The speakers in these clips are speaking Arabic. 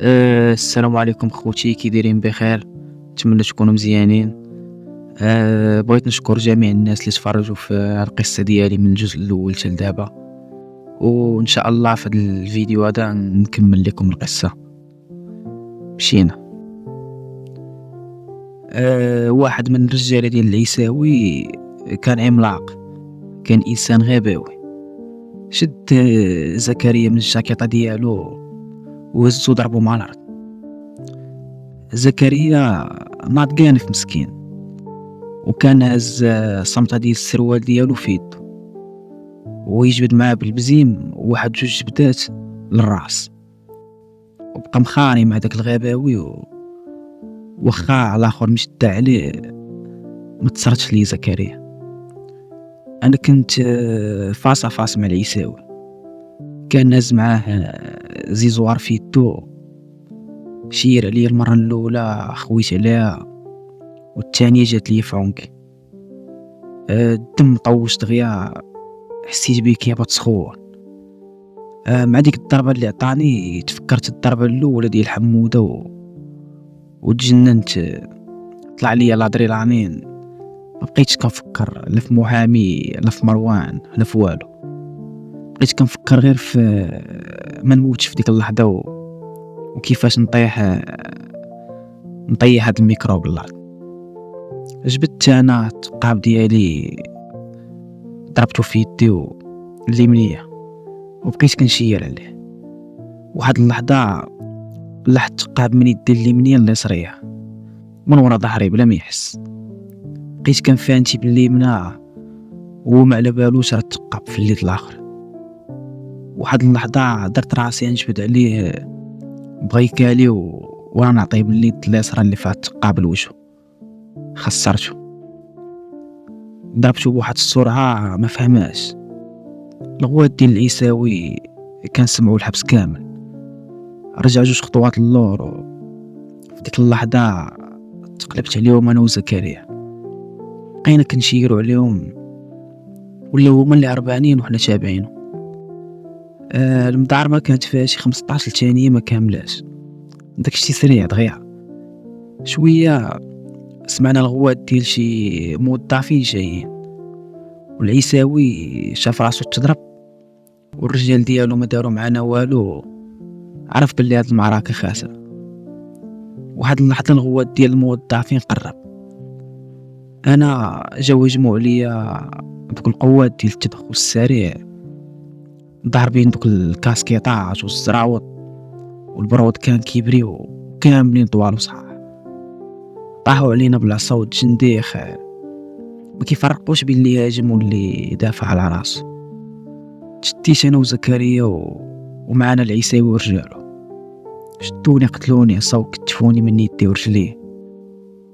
السلام عليكم خوتي، كي دايرين بخير؟ نتمنى تكونوا مزيانين. بغيت نشكر جميع الناس اللي تفرجوا في القصة ديالي من الجزء الأول حتى لدابا، وإن شاء الله في هذا الفيديو هذا نكمل لكم القصة. مشينا. واحد من الرجال ديال العيساوي كان عملاق، كان إنسان غابوي. شد زكريا من الجاكيطة ديالو وهزو ضربو مع الأرض. زكريا ناض قانف مسكين، وكان هز صمتة ديال السروال ديالو في يدو، ويجبد معاه بالبزيم وواحد جوج جبدات للراس، وبقى مخاني مع داك الغاباوي. وخا الاخر مشدة عليه ما تصرتش لي زكريا. انا كنت فاس فاس مع العيساوي، كان ناز معاه زيزوار في يدو، شير عليا المره الاولى خويت عليها، والثانيه جات لي في عنقي. الدم طوش دغيا، حسيت بيه كيهبط سخون. مع ديك الضربه اللي عطاني تفكرت الضربه الاولى ديال حموده وتجننت. طلع لي لادرينالين، ما بقيتش كنفكر لا في محامي لا في مروان لا في والو. بقيت كنفكر غير في ما نموتش في ديك اللحظه وكيفاش نطيح هاد الميكروب الارض. جبت انا التقاب ديالي، ضربته في يدي اليمنيه وبقيت كنشير عليه. واحد اللحظه لحت التقاب من يدي اليمنيه اليسريه من ورا ظهري بلا ما يحس. بقيت كنفانتي باليمنى وما على بالوش راه التقاب في اليد الاخر. واحد اللحظه درت راسي نجبد عليه، بغا يكالي وانا نعطيه باليد اليسرى اللي فيها التقاب لوجهو. خسرته، ضربته بواحد السرعه ما فهماش. الغوات ديال العيساوي كان سمعوا الحبس كامل، رجع جوج خطوات للور. في ديك اللحظه تقلبت عليهم انا وزكريا، بقينا كنشيروا عليهم ولاو هما اللي هربانين وحنا تابعين. المدار ما كانت فيها شي 15 ثانيه ما كاملاش، داكشي سريع دغيا. شويه سمعنا الغوات ديال شي موظفين جايين، والعيساوي شاف راسو تضرب والرجال ديالو ما داروا معنا والو، عرف باللي هاد المعركه خاسره. واحد اللحظه الغوات ديال الموظفين قرب، انا جاو يجمعوا عليا دوك القوات ديال التدخل السريع، ضاربين دوك الكاسكيطات والزراوط والبرود كان كيبريو كاملين طوال وصحاح. طاحوا علينا بالعصا والجنديخ، ما كيفرقوش بين اللي هاجم واللي دافع على راسو. شديت انا وزكريا ومعنا العيساوي ورجالو، شدوني قتلوني عصاو كتفوني من يدي ورجلي،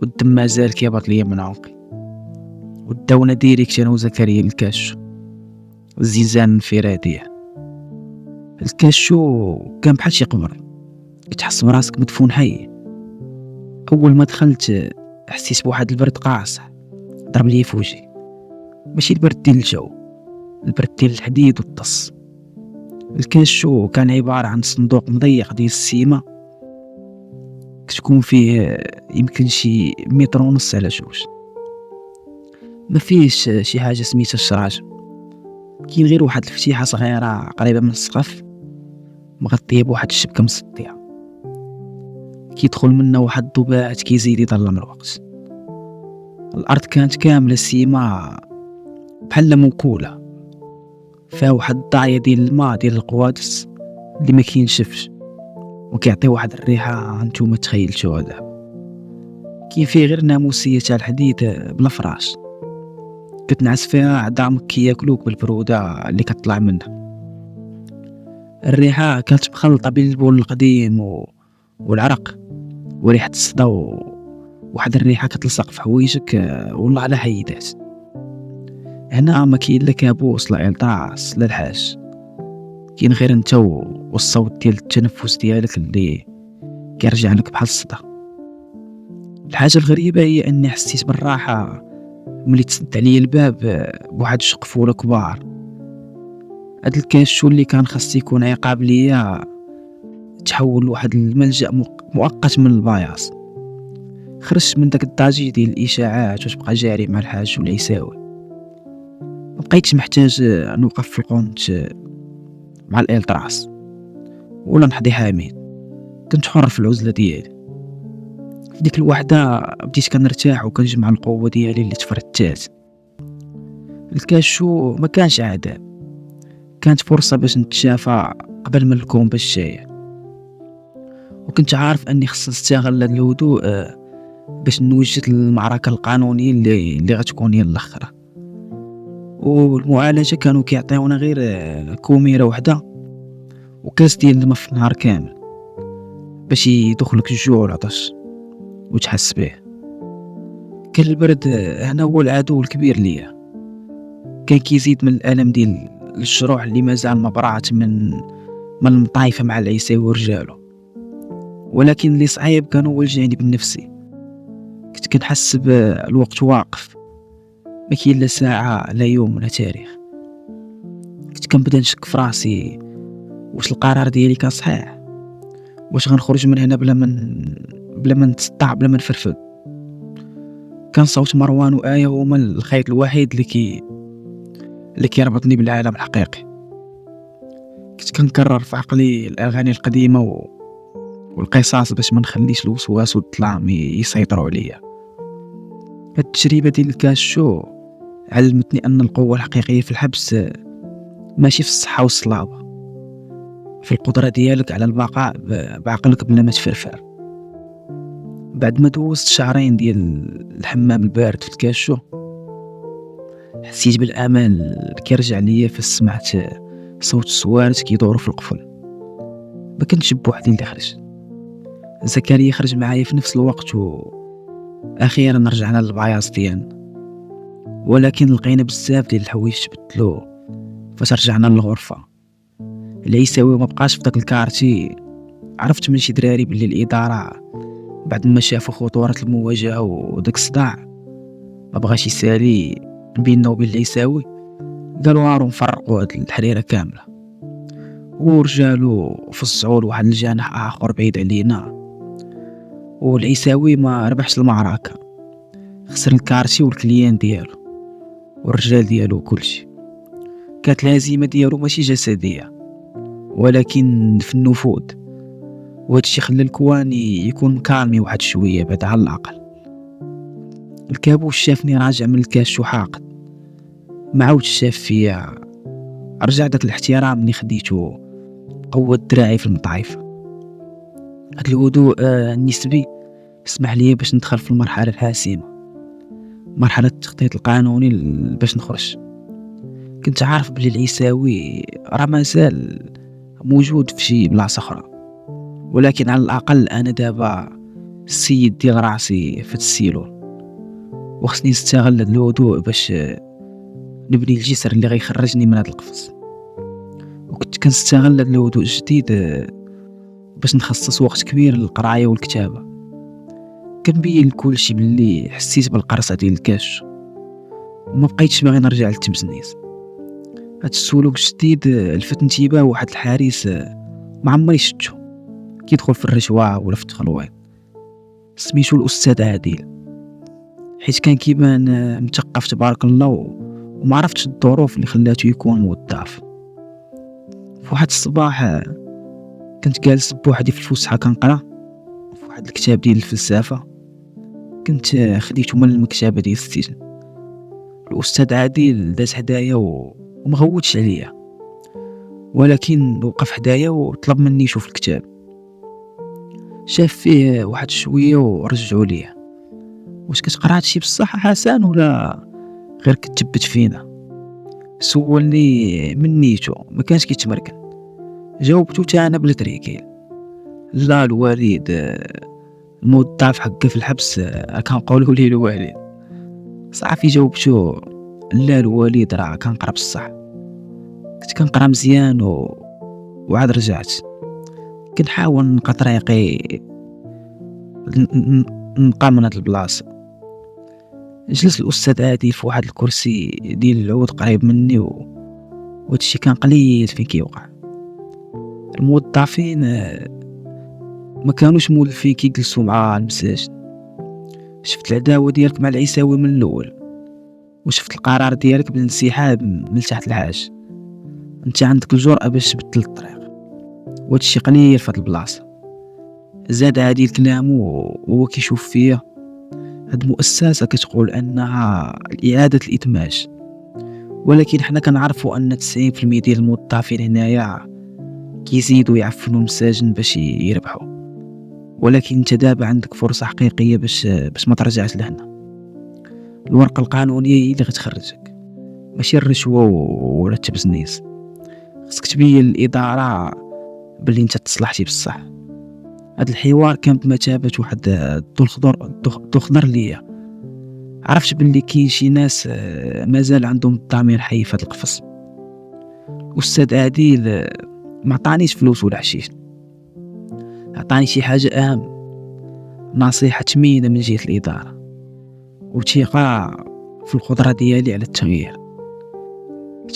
والدم مازال كيهبط ليا من عنقي. وداونا ديريكت انا وزكريا الكاشو الزيزان الانفراديه. الكاشو كان بحال شي قبر، كتحس براسك مدفون حي. اول ما دخلت حسيت بواحد البرد قاصح ضرب لي في وجهي، ماشي البرد ديال الجو، البرد ديال الحديد والطص. الكاشو كان عبارة عن صندوق مضيق ديال السيمة، كتكون فيه يمكن شي 1.5 متر على 2. ما فيهش شي حاجة سميتها الشراج، كاين غير واحد الفتيحة صغيرة قريبة من السقف مغطية بواحد الشبكة مسطية، كيدخل منها واحد الضباعات كيزيد يظلم الوقت. الارض كانت كامله سيما بحال موكوله، فيها واحد الضاعيه ديال الماء ديال القوادس اللي ما كينشفش وكيعطي واحد الريحه انتوما تخيلتوها دابا. كاين فيه غير ناموسيه تاع الحديد بلا فراش، كتنعس فيها عظامك كياكلوك بالبروده اللي كتطلع منها. الريحه كانت مخلطه بين البول القديم والعرق وريحه الصدى واحد الريحه كتلصق في حوايجك والله على حيدات. هنا ما كاين لا كابوس لا عطاس لا الحاج، كاين غير انت والصوت ديال التنفس ديالك اللي كيرجع لك بحال الصدى. الحاجه الغريبه هي اني حسيت بالراحه ملي تسد عليا الباب بواحد الشقفوله كبار. هاد الكاشو اللي كان خاص يكون عقاب ليا تحول لواحد الملجأ مؤقت من الفيروس. خرجت من داك الضجيج ديال الاشاعات وتبقى جاري مع الحاج والعيساوي. ما بقيتش محتاج نوقف في القنت مع الالتراس ولا نحضي حاميد. كنت حر في العزله ديالي. في ديك الوحده بديت كنرتاح وكنجمع القوه ديالي اللي تفرتات. الكاشو ما كانش عذاب، كانت فرصه باش نتشافى قبل ما الكون باش جايه. وكنت عارف اني خصني نستغل هذا الهدوء باش نوجد المعركه القانونيه اللي غتكون هي الاخره. والمعالجه كانوا كيعطيونا غير كوميره وحده وكاس ديال الماء في النهار كامل باش يدخلك الجوع والعطش وتحس به. كان البرد هنا هو العدو الكبير ليا، كان كيزيد من الالم ديال الجروح اللي مازال ما برعت من المطايفه مع العيساوي ورجالو. ولكن اللي صعيب كان هو الجانب النفسي. كنت كنحس بالوقت واقف، ما كاين لا ساعه لا يوم ولا تاريخ. كنت كنبدا نشك في راسي واش القرار ديالي كان صحيح، واش غنخرج من هنا بلا ما نتصدع بلا ما نفرفد. كان صوت مروان وآية هما الخيط الوحيد اللي كيربطني بالعالم الحقيقي. كنت كنكرر في عقلي الاغاني القديمه والقصص باش ما نخليش الوسواس والظلام يسيطروا عليا. هاد التجربه ديال الكاشو علمتني ان القوه الحقيقيه في الحبس ماشي في الصحه والصلابه، في القدره ديالك على البقاء بعقلك بلا ما تفرفر. بعد ما دوزت شهرين ديال الحمام البارد في الكاشو حسيت بالامان كيرجع ليا فسمعت صوت السوارت كيدوروا في القفل. ما كنتش بوحدي اللي خرج، زكريا خرج معايا في نفس الوقت واخيرا رجعنا للبياص ديالنا. ولكن لقينا بزاف ديال الحوايج تبدلوا فاش رجعنا للغرفه. العيساوي ما بقاش في داك الكارتي. عرفت من شي دراري باللي الاداره بعد ما شافوا خطوره المواجهه وداك الصداع ما بغاش يسالي بيننا وبين العيساوي. قالوا هارو نفرقوا هاد الحريره كامله ورجالو فصعوا لواحد الجناح اخر بعيد علينا. والعيساوي ما ربحش المعركه، خسر الكارتي والكليان ديالو والرجال ديالو وكلشي. كانت الهزيمه ديالو ماشي جسديه ولكن في النفوذ، وهادشي خلى الكوان يكون كالمي واحد شويه بعد على الاقل. الكابوس شافني راجع من الكاش وحاقد، ما عاودش شاف فيا. رجع داك الاحترام اللي خديته قوة دراعي في المطايفه. هاد الهدوء النسبي اسمح لي باش ندخل في المرحله الحاسمه، مرحله التخطيط القانوني باش نخرج. كنت عارف بلي العيساوي راه مازال موجود في شي بلاصه اخرى، ولكن على الاقل انا دابا السيد ديال راسي في السيلون، وخصني نستغل هاد الهدوء باش نبني الجسر اللي غيخرجني من هاد القفص. وكنت كنستغل هاد الهدوء الجديد باش نخصص وقت كبير للقرايه والكتابه. كنبين لكل شي باللي حسيت بالقرصه ديال الكاش وما بقيتش باغي نرجع للتمزنيز. هاد السلوك الجديد لفت انتباه واحد الحارس ما عمري شفتو كيدخل في الرشوه ولا في التخلويط، سميتو الاستاذ عادل. حيت كان كيبان مثقف تبارك الله وما عرفتش الظروف اللي خلاتو يكون موظف. في واحد الصباح كنت جالس بوحدي في الفسحه كنقرا في واحد الكتاب ديال الفلسفه، كنت خديته من المكتبه ديال السجن. الاستاذ عادل داز حدايا وما غوتش عليا، ولكن وقف حدايا وطلب مني نشوف الكتاب. شاف فيه واحد شويه ورجعوا ليا. واش كتقرا هادشي بصح حسن ولا غير كتثبت فينا؟ سولني من نيتو ما كانش كيتمركن. جاوبتو تا انا بالتريكيل. لا الوالد الموظف حقه في الحبس كنقولوا ليه الوالد. صافي جاوبتو لا الوالد راه كنقرا بصح. كنت كنقرا مزيان وعاد رجعت كنحاول نلقى طريقي نبقى من هاد البلاصه. جلس الاستاذ عادل في واحد الكرسي ديال العود قريب مني وهادشي كان قليل فين كيوقع. الموظفين ما كانوش مولفين كيجلسوا مع المساجد. شفت العداوة ديالك مع العيساوي من الأول، وشفت القرار ديالك بالانسحاب من تحت العاش. انت عندك الجرأة باش تبدل الطريق، وهادشي قليل في هاد البلاصة. زاد عادي الكلام وهو كيشوف فيا هاد المؤسسة كتقول انها إعادة الإدماج، ولكن حنا كنعرفوا ان 90% ديال الموظفين هنايا كيزيدوا يعفنوا المساجن باش يربحوا. ولكن انت دابا عندك فرصة حقيقية باش ما ترجعش لهنا. الورقة القانونية هي اللي غتخرجك، ماشي الرشوة ولا التبزنيس. خصك تبين للإدارة باللي انت تصلحتي بصح. هاد الحوار كان بمثابة واحد الضوء خضر ليا. عرفت باللي كاين شي ناس مازال عندهم الضمير حي في هاد القفص. أستاذ عادل ما عطانيش فلوس ولا حشيش، عطاني شي حاجة أهم، نصيحة ثمينة من جهة الإدارة وثقة في القدرة ديالي على التغيير.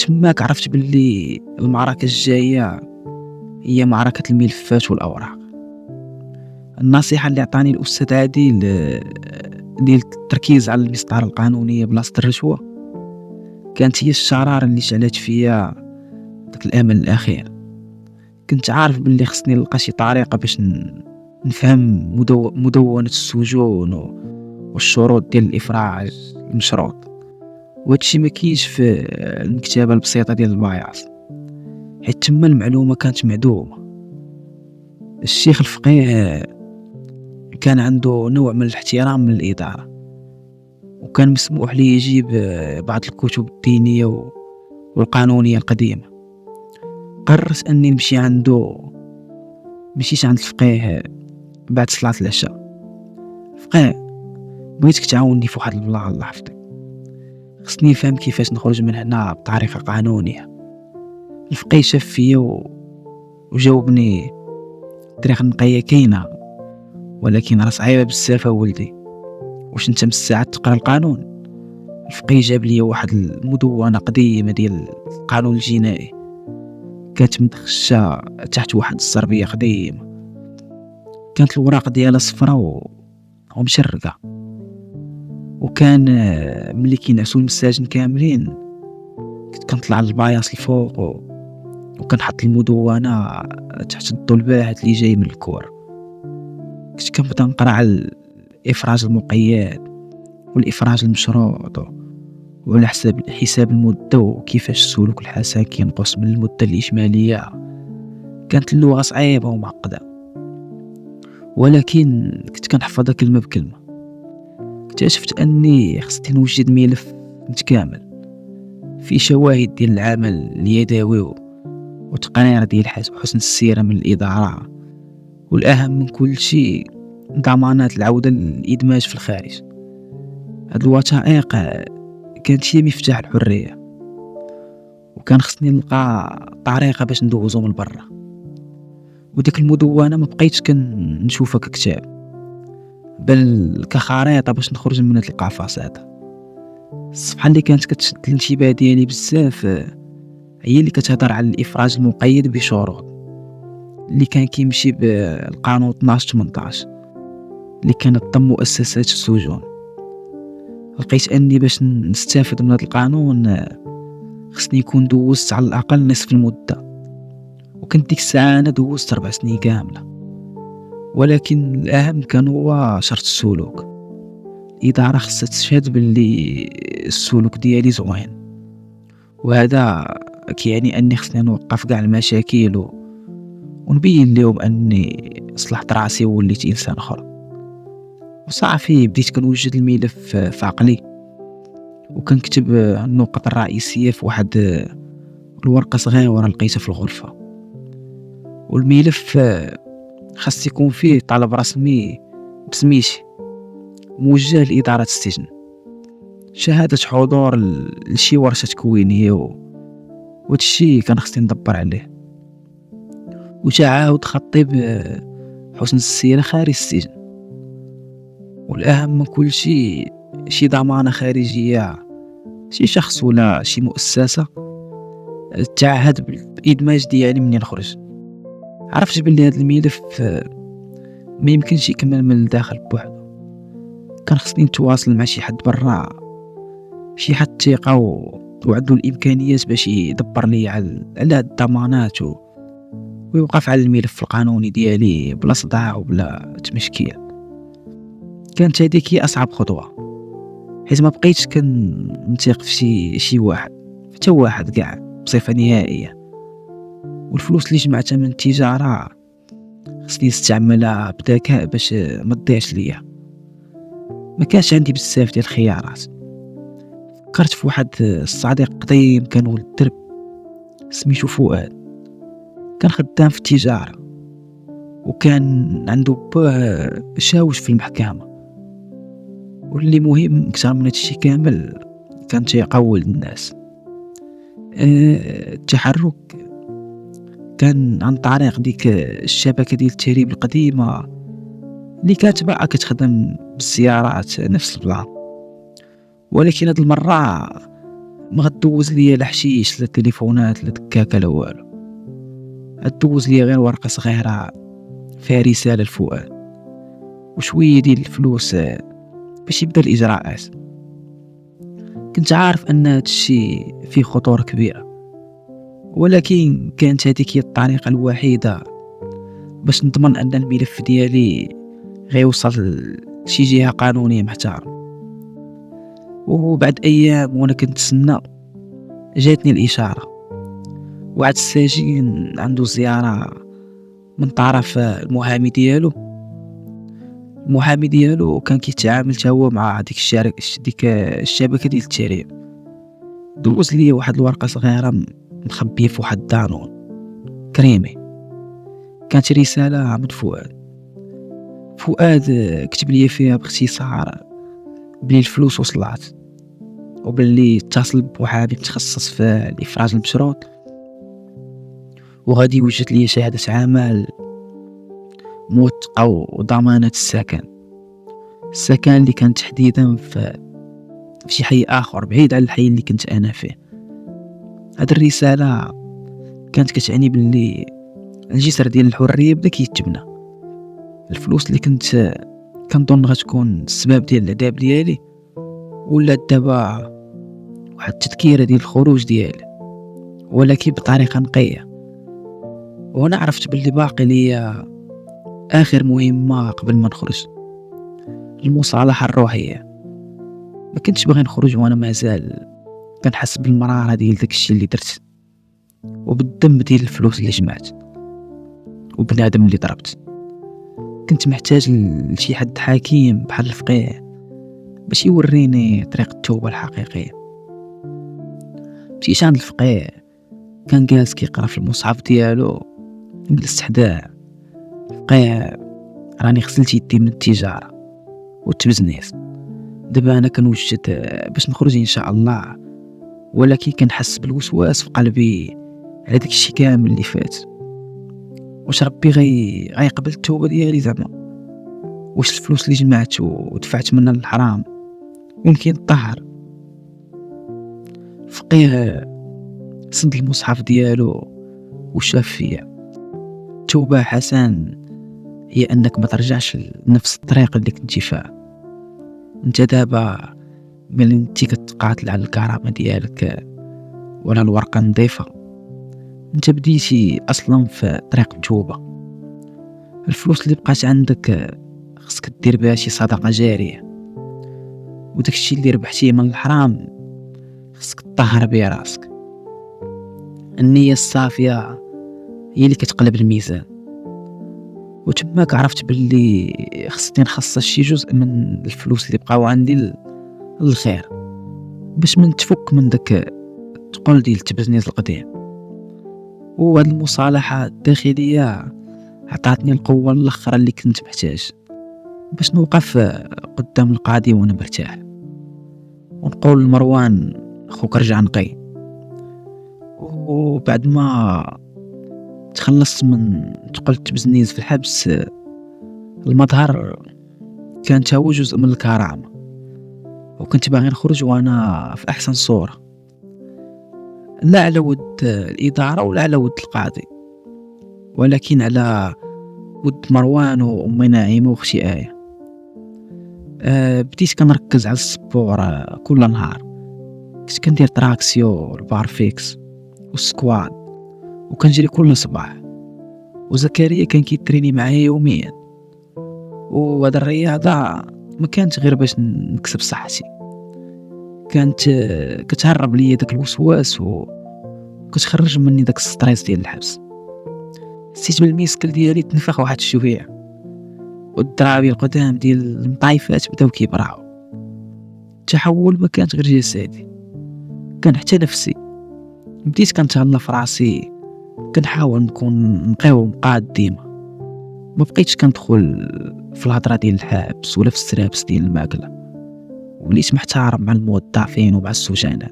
تماك عرفت باللي المعركة الجاية هي معركة الملفات والأوراق. النصيحة اللي عطاني الأستاذ عادل ديال التركيز على المسطرة القانونية بلاصة الرشوة كانت هي الشرارة اللي شعلت فيا داك الأمل الأخير. كنت عارف باللي خصني نلقى شي طريقة باش نفهم مدونة السجون والشروط ديال الإفراج المشروط، وهادشي ما كاينش في المكتبة البسيطة ديال البايعص، حيت تما المعلومة كانت معدومة. الشيخ الفقيه كان عنده نوع من الاحترام من الإدارة، وكان مسموح لي يجيب بعض الكتب الدينية والقانونية القديمة. قررت أني نمشي عنده، مشيت عند الفقيه بعد صلاة العشاء. فقيه، بغيتك تعاوني في واحد البلان الله يحفظك، خصني نفهم كيفاش نخرج من هنا بطريقة قانونية. الفقيه شاف فيا وجاوبني: الطريقة النقية كاينة، ولكن راه صعيبة بزاف ولدي. واش انت مستعد تقرا القانون؟ الفقيه جاب لي واحد المدونة قديمة ديال القانون الجنائي، كانت مدخشة تحت واحد الزربية قديمة، كانت الوراق ديالها صفرا ومشرقة. وكان ملي كينعسوا المساجن كاملين كنت كنطلع للباياص الفوق وكنحط المدونة تحت الضو الباهت اللي جاي من الكور. كنت كنبدا نقرا على الإفراج المقيد والإفراج المشروط وعلى حساب المدة وكيفاش السلوك الحسن كينقص من المدة الإجمالية. كانت اللغة صعيبة ومعقدة، ولكن كنت كنحفظها كلمة بكلمة. اكتشفت أني خصني نوجد ملف متكامل في شواهد ديال العمل اليدوي وتقارير ديال حسن السيرة من الإدارة، والأهم من كل شيء ضمانات العودة للإدماج في الخارج. هاد الوثائق كانت هي مفتاح الحرية، وكان خصني نلقى طريقة باش ندوزو من برا. وديك المدونة ما بقيتش كنشوفها ككتاب، بل كخريطة باش نخرج من هاد القفص هذا. الصفحة اللي كانت كتشد الانتباه ديالي بزاف هي اللي كتهضر على الإفراج المقيد بشروط، اللي كان كيمشي بالقانون 12-18 اللي كانت ضم مؤسسات السجون. لقيت أني باش نستافد من هذا القانون خصني يكون دوزت على الأقل نصف المدة، وكنت ديك الساعة أنا دوزت 4 سنين كاملة. ولكن الأهم كان هو شرط السلوك. الإدارة خصها تشهد باللي السلوك ديالي زوين، وهذا كيعني أني خصني نوقف كاع المشاكل ونبين لهم أني صلحت راسي ووليت إنسان آخر. وصافي بديت كنوجد الملف في عقلي وكنكتب النقط الرئيسية في واحد الورقة صغيرة لقيتها في الغرفة. والملف خاص يكون فيه طلب رسمي بسميتي موجه لإدارة السجن، شهادة حضور لشي ورشة تكوينية، وهادشي كان خصني ندبر عليه، وتعاود خطي بحسن السيرة خارج السجن. والأهم من كل شيء شي ضمانة خارجية، شي شخص ولا شي مؤسسة تعهد بالإدماج ديالي منين نخرج. عرفت باللي هذا الملف ما يمكنش يكمل من الداخل بوحده، كان خصني نتواصل مع شي حد برا، شي حد ثقة وعنده الامكانيات باش يدبر لي على هاد الضمانات ويوقف على الملف القانوني ديالي بلا صداع وبلا تمشكيل. كانت هذيك هي اصعب خطوة، حيت ما بقيتش كنثيق في شي واحد، حتى واحد كاع بصفة نهائية. والفلوس اللي جمعتها من التجارة خصني نستعملها بذكاء باش ما تضيعش ليا. ما كانش عندي بزاف ديال الخيارات. فكرت في واحد الصديق قديم كان ولد الدرب سميتو فؤاد، كان خدام في التجارة وكان عنده باه شاوش في المحكمة، واللي مهم اكثر من هادشي كامل كان تيقول الناس. التحرك كان عن طريق ديك الشبكة ديال التهريب القديمة اللي كانت باقا كتخدم بالسيارات نفس البلان. ولكن هاد المرة ما غدوز ليا لا حشيش لا تليفونات لا دكاكة لا والو، غدوز ليا غير ورقة صغيرة فيها رسالة لفؤاد وشوية ديال الفلوس باش يبدا الإجراءات. كنت عارف أن هادشي فيه خطورة كبيرة، ولكن كانت هذيك هي الطريقة الوحيدة باش نضمن أن الملف ديالي غيوصل لشي جهة قانونية محترمة. وبعد أيام وأنا كنتسنى جاتني الإشارة، واحد السجين عنده زيارة من طرف المحامي ديالو كان كيتعامل تا هو مع ديك الشبكة ديال التهريب. دوز لي واحد الورقة صغيرة مخبية في واحد الدانون كريمي، كانت رسالة من فؤاد كتب لي فيها باختصار بلي الفلوس وصلت، وباللي اتصل بمحامي متخصص في الإفراج المشروط، وغادي يوجد لي شهادة عمل موثقة وضمانة السكن اللي كان تحديدا في شي حي آخر بعيد على الحي اللي كنت أنا فيه. هاد الرسالة كانت كتعني باللي الجسر ديال الحرية بدا كيتبنى. الفلوس اللي كنت كنظن غتكون السبب ديال العذاب ديالي ولا دابا واحد التذكيرة ديال الخروج ديالي، ولكن بطريقة نقية. وأنا عرفت باللي باقي ليا آخر مهمة قبل ما نخرج، المصالحة الروحية. ما كنتش باغي نخرج وانا مازال كنحس بالمرارة ديال داكشي اللي درت، وبالذنب ديال الفلوس اللي جمعت، وبنادم اللي ضربت. كنت محتاج لشي حد حكيم بحال الفقيه باش يوريني طريق التوبة الحقيقية. مشيت عند الفقيه، كان جالس كيقرا في المصحف ديالو. جلست حداه. الفقيه: راني غسلت يدي من التجارة والتبزنيس، دابا انا كنوجد باش نخرج ان شاء الله، ولكن كنحس بالوسواس في قلبي على داك الشيء كامل اللي فات. واش ربي غيقبل التوبه ديالي زعما؟ واش الفلوس اللي جمعت ودفعت منها للحرام ممكن طهر؟ فقيه سند المصحف ديالو وشاف فيا: التوبه حسن هي انك ما ترجعش لنفس الطريق اللي كنتي فيها. انت دابا ملي انت كتقاتل على الكرامه ديالك ولا الورقه نظيفه، انت بديتي اصلا في طريق التوبه. الفلوس اللي بقات عندك خصك دير بها شي صدقه جاريه، وداكشي اللي ربحتيه من الحرام خصك تطهر بيه راسك. النيه الصافيه هي اللي كتقلب الميزان. وتماك عرفت باللي خصني نخصص شي جزء من الفلوس اللي بقاو عندي للخير، باش من تفك من داك تقول ديال التبزنيز القديم. وهاد المصالحة الداخلية عطاتني القوة الاخرى اللي كنت محتاج باش نوقف قدام القاضي وانا مرتاح، ونقول لمروان خوك رجع نقي. وبعد ما تخلصت من تقول التبزنيز في الحبس، المظهر كان هو جزء من الكرامة، وكنت باغي نخرج وانا في احسن صورة، لا على ود الإدارة ولا على ود القاضي، ولكن على ود مروان وأمي ناعمة وأختي آية. بديت كنركز على السبور كل نهار. كنت كندير تراكسيو البارفيكس والسكواد وكنجري كل صباح. وزكريا كان كيتريني معايا يوميا. وهاد الرياضة ما كانت غير باش نكسب صحتي، كانت كتهرب ليا داك الوسواس وكتخرج مني داك الستريس ديال الحبس. حسيت بالميسكل ديالي تنفخ واحد شويه، والدرابي القدام ديال المطايفات بداو كيبراو. التحول ما كانت غير جسدي، كان حتى نفسي. بديت كنتهلا في راسي، كنحاول نكون نقي ومقاد ديما. ما بقيتش كندخل في الهضره ديال الحبس ولا في السرابس ديال الماكله، وليت محترم مع الموظفين ومع السجناء.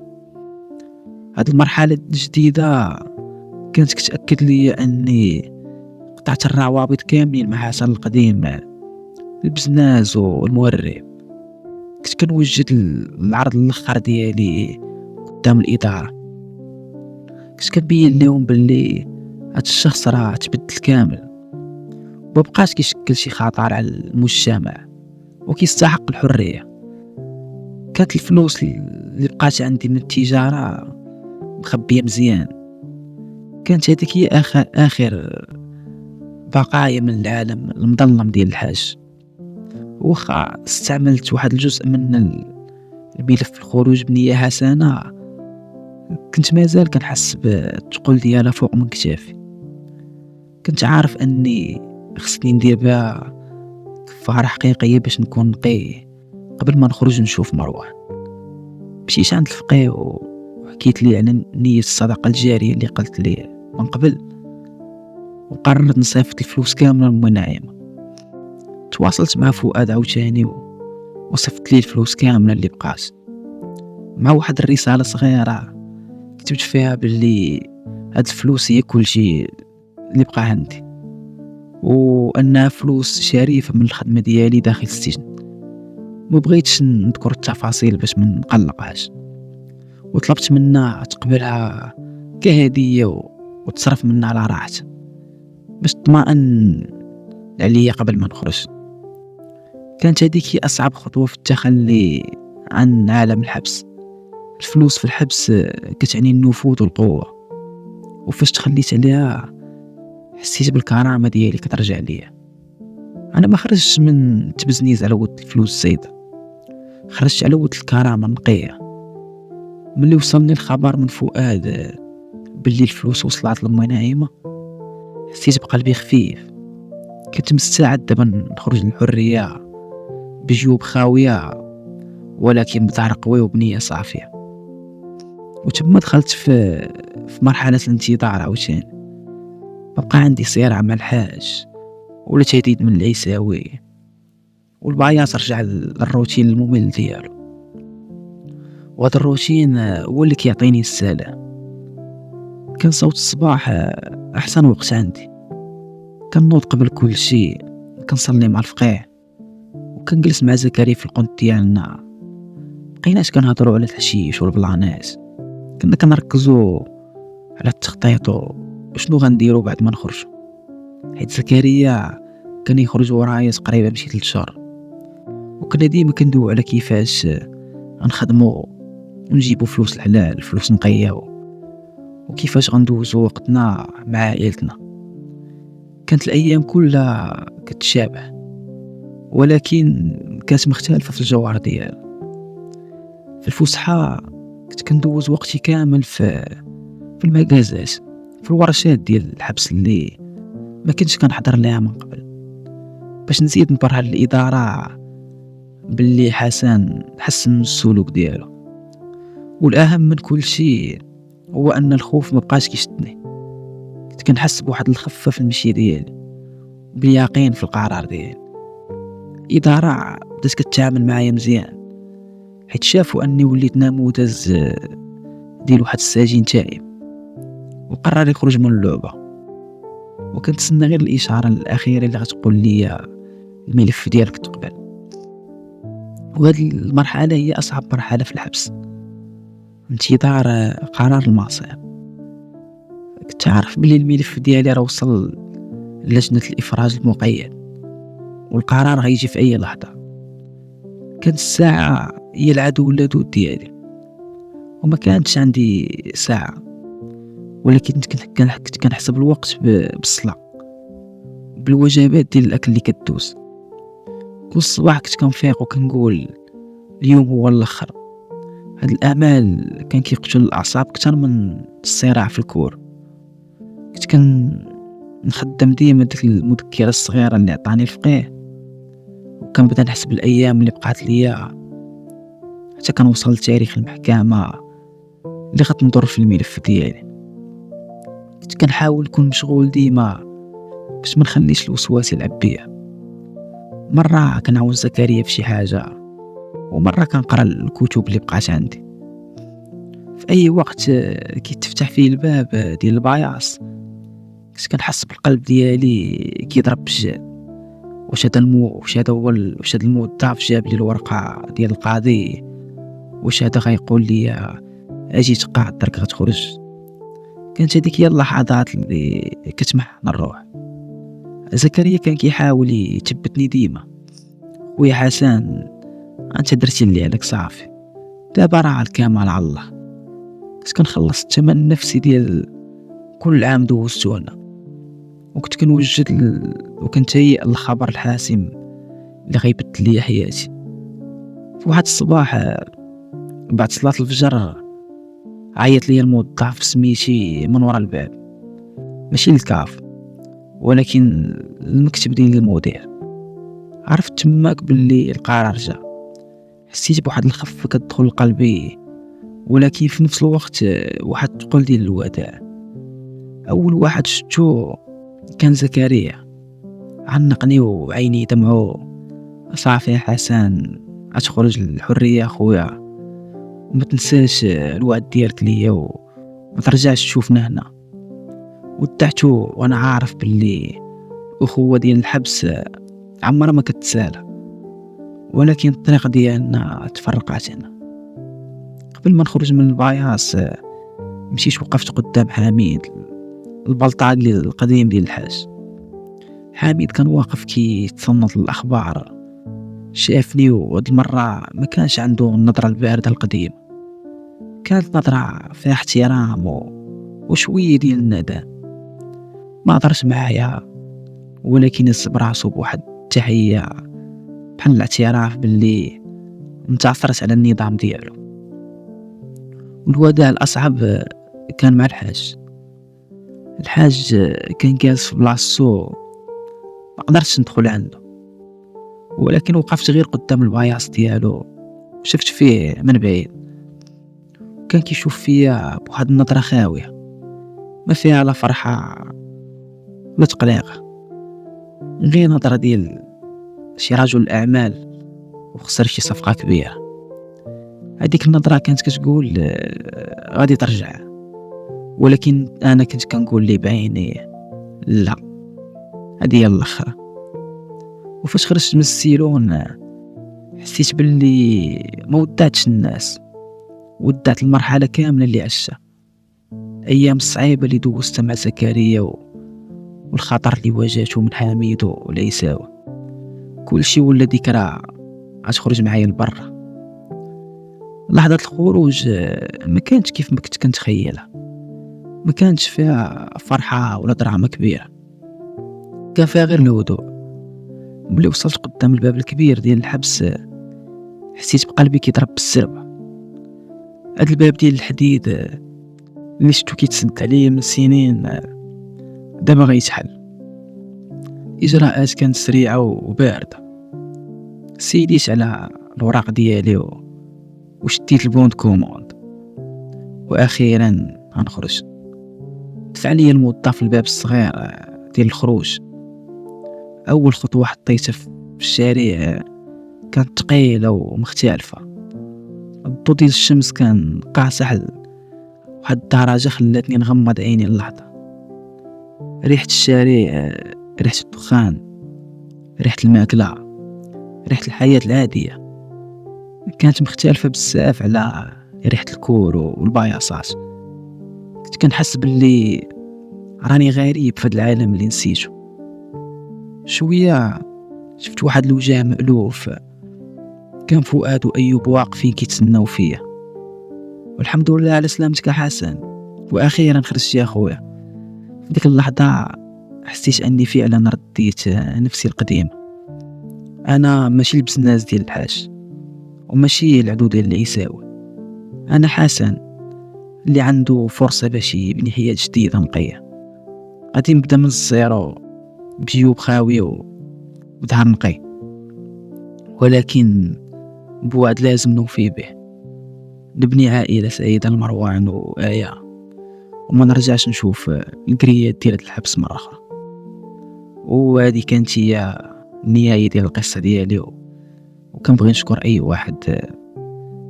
هاد المرحله الجديده كانت كتاكد لي اني قطعت الروابط كاملين مع حسن القديم، البزناز والمورب. كنت كنوجد العرض الاخر ديالي قدام الاداره، كنت كنبين لهم باللي هاد الشخص راه تبدل كامل، مبقاش كيشكل شي خطر على المجتمع وكيستحق الحريه. كانت الفلوس اللي بقات عندي من التجاره مخبيه مزيان. كانت هذيك هي اخر بقايا من العالم المظلم ديال الحاج. واخا استعملت واحد الجزء من الملف الخروج بنية حسنة، كنت مازال كنحس بالثقل ديالها فوق من كتافي. كنت عارف اني خصني ندير بها كفارة حقيقية باش نكون نقي قبل ما نخرج نشوف مروان. مشيت عند الفقيه وحكيت ليه على نية الصدقة الجارية اللي قلت ليه من قبل، وقررت نصيفط الفلوس كاملة لأمي نعيمة. تواصلت مع فؤاد عاوتاني وصفت ليه الفلوس كاملة اللي بقات، مع واحد الرسالة صغيرة كتبت فيها باللي هاد الفلوس هي كل شيء اللي بقى عندي، وأنها فلوس شريفة من الخدمة ديالي داخل السجن. ما بغيتش نذكر التفاصيل باش ما نقلقهاش، وطلبت منها تقبلها كهدية وتصرف منها على راحتها باش تطمئن عليا قبل ما نخرج. كانت هذيك هي أصعب خطوة في التخلي عن عالم الحبس. الفلوس في الحبس كتعني النفوذ والقوة، وفاش تخليت عليها حسيت بالكرامة ديالي كترجع ليا. أنا ما خرجتش من تبزنيز على ود الفلوس زايدة، خرجت على ود الكرامة النقية. ملي وصلني الخبر من فؤاد باللي الفلوس وصلت لأمي نعيمة، حسيت بقلبي خفيف. كنت مستعد دابا نخرج للحرية بجيوب خاوية، ولكن بدار قوي وبنية صافية. وتما دخلت في مرحلة الانتظار عاوتاني. بقى عندي صراع مع الحاج ولا تهديد من العيساوي، والبعياط رجع للروتين الممل ديالو. وهذا الروتين هو اللي كيعطيني السلام. كان صوت الصباح احسن وقت عندي. كنوض قبل كل شيء، كنصلي مع الفقيه، وكنجلس مع زكريا في القنت ديالنا. بقيناش كنهضروا على الحشيش والبلانات، كنا كنركزوا على التخطيط وشنو غنديروا بعد ما نخرجوا. حيت زكريا كان يخرج ورايا تقريبا بشي 3 شهور، وكنا ديما كندويو على كيفاش غنخدموا ونجيبوا فلوس الحلال، فلوس نقيه، وكيفاش غندوزوا وقتنا مع عائلتنا. كانت الايام كلها كتشابه، ولكن كانت مختلفه في الجوهر ديالها. في الفسحه كنت كندوز وقتي كامل في المجازات، في الورشات ديال الحبس اللي ما كنتش كنحضر لها من قبل، باش نزيد نبرهن الاداره باللي حسن حسن السلوك ديالو. والاهم من كل شيء هو ان الخوف ما بقاش كيشدني. كنت كنحس بواحد الخفه في المشي ديالي، باليقين في القرار ديالي. الاداره بدات كتعامل معايا مزيان، حيت شافوا اني وليت نموذج ديال واحد السجين تائب وقرر يخرج من اللعبه. وكنتسنى غير الاشاره الاخيره اللي غتقول لي الملف ديالك تقبل. وهذه المرحله هي اصعب مرحله في الحبس، انتظار قرار المصير. كنت عارف بلي الملف ديالي راه وصل لجنة الإفراج المقيد، والقرار غيجي في أي لحظة. كانت الساعة هي العدو اللدود ديالي، وما كانتش عندي ساعة، ولكن كنت كنحسب الوقت بالصلاة، بالوجبات ديال الأكل اللي كدوز. كل صباح كنت كنفيق وكنقول اليوم هو الآخر. هاد الأمل كان كيقتل الأعصاب أكثر من الصراع في الكور. كنت كنخدم ديما ديك المذكرة الصغيرة اللي عطاني الفقيه، وكنبدا نحسب الأيام اللي بقات ليا حتى كنوصل لتاريخ المحكمة اللي غتنظر في الملف ديالي. كنت كنحاول نكون مشغول ديما باش ما نخليش الوسواس يلعب بيا. مرة كنعاون زكريا في شي حاجة، ومرة كنقرا الكتب اللي بقات عندي. في أي وقت كيتفتح فيه الباب ديال الباياص كنت كنحس بالقلب ديالي كيضرب بجد. واش هذا الموظف جاب لي الورقة ديال القاضي؟ واش هذا غيقول لي اجي تقاعد درك غتخرج؟ كانت هذيك هي اللحظات اللي كتمحن الروح. زكريا كان كيحاول يثبتني ديما: خويا حسن، انت درتي اللي عليك صافي، دابا راه الكمال على الله. كنت كنخلص الثمن النفسي ديال كل عام دوزتو انا، وكنت كنوجد وكنت هيئ الخبر الحاسم اللي غيبدل لي حياتي. في واحد الصباح بعد صلاة الفجر عيط لي الموظف سميتي من ورا الباب، ماشي للكاف ولكن المكتب ديال المدير. عرفت تماك باللي القرار جا. حسيت بواحد الخفة كتدخل لقلبي، ولكن في نفس الوقت واحد الثقل ديال الوداع. اول واحد شفتو كان زكريا، عنقني وعيني دمعوا: صافي يا حسن، غتخرج للحرية خويا، وما تنساش الوعد ديالك ليا وما ترجعش تشوفنا هنا. ودعتو وانا عارف باللي الاخوة ديال الحبس عمرها ما كتسالى، ولكن الطريق ديالنا تفرقات هنا. قبل ما نخرج من الباياص مشيت وقفت قدام حميد، البلطجي القديم ديال الحاج. حميد كان واقف كيتصنت الاخبار، شافني وهاد المرة ما كانش عنده النظرة الباردة القديمة، كانت نظرة فيها احترام وشوية ديال الندى. ما هضرش معايا، ولكن هز براسو بواحد التحية بحال الاعتراف باللي انتصرت على النظام ديالو. والوداع الأصعب كان مع الحاج كان جالس في بلاصتو، ما قدرتش ندخل عنده، ولكن وقفت غير قدام الباياص ديالو وشفت فيه من بعيد. كان كيشوف فيا بواحد النظرة خاوية ما فيها لا فرحة لا تقليق، غير نظرة ديال شي رجل أعمال وخسر شي صفقة كبيرة. هذيك النظرة كانت كتقول غادي ترجع، ولكن أنا كنت كنقول لي بعيني لا، هذه هي الأخرى. وفاش خرجت من السيلون حسيت باللي ما ودعتش الناس، ودعت المرحلة كاملة اللي عشتها، أيام الصعيبة اللي دوزتها مع زكريا والخطر اللي واجهته من حميد والعيساوي. كل شيء ولا ذكرى غتخرج معايا لبرا. لحظة الخروج ما كانتش كيف ما كنت كنتخيلها، ما كانتش فيها فرحة ولا دراما كبيرة، كان فيها غير الهدوء. ملي وصلت قدام الباب الكبير ديال الحبس حسيت بقلبي كيضرب بالسربة. هاد الباب ديال الحديد اللي شفتو كيتسد عليا من سنين دابا غيتحل. إجراءات كانت سريعة وباردة. سيديت على الوراق ديالي وشديت البوند كوموند، وأخيرا غنخرج. دفع لي الموظف الباب الصغير ديال الخروج. أول خطوة حطيتها في الشارع كانت ثقيلة ومختلفة. الضوء ديال الشمس كان قاصح واحد الدرجة خلاتني نغمض عيني اللحظة. ريحة الشارع، ريحة الدخان، ريحة الماكلة، ريحة الحياة العادية كانت مختلفة بزاف على ريحة الكور والباياصات. كنت كنحس باللي راني غريب في هذا العالم اللي نسيته. شوية شفت واحد الوجه مألوف، كان فؤاد وأيوب واقفين كيتسناو فيا. والحمد لله على سلامتك يا حسن، وأخيرا خرجت يا خويا. في ديك اللحظة حسيت أني فعلا رديت نفسي القديمة. أنا ماشي البزناز ديال الحاج، وماشي العدو ديال العيساوي. أنا حسن اللي عنده فرصة باش يبني حياة جديدة نقية. غادي نبدا من الزيرو بجيوب خاوية وظهر نقي، ولكن بوعد لازم نوفي به. نبني عائلة سعيدة لمروان وآية، وما نرجعش نشوف القريات ديال الحبس مرة أخرى. وهذه كانت هي النهاية ديال القصة ديالي، وكنبغي نشكر أي واحد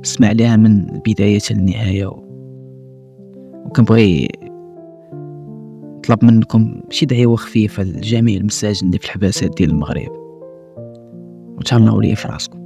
سمع ليها من البداية للنهاية. وكنبغي نطلب منكم شي دعوة خفيفة لجميع المساجين اللي في الحباسات ديال المغرب، وتهلاو لي في راسكم.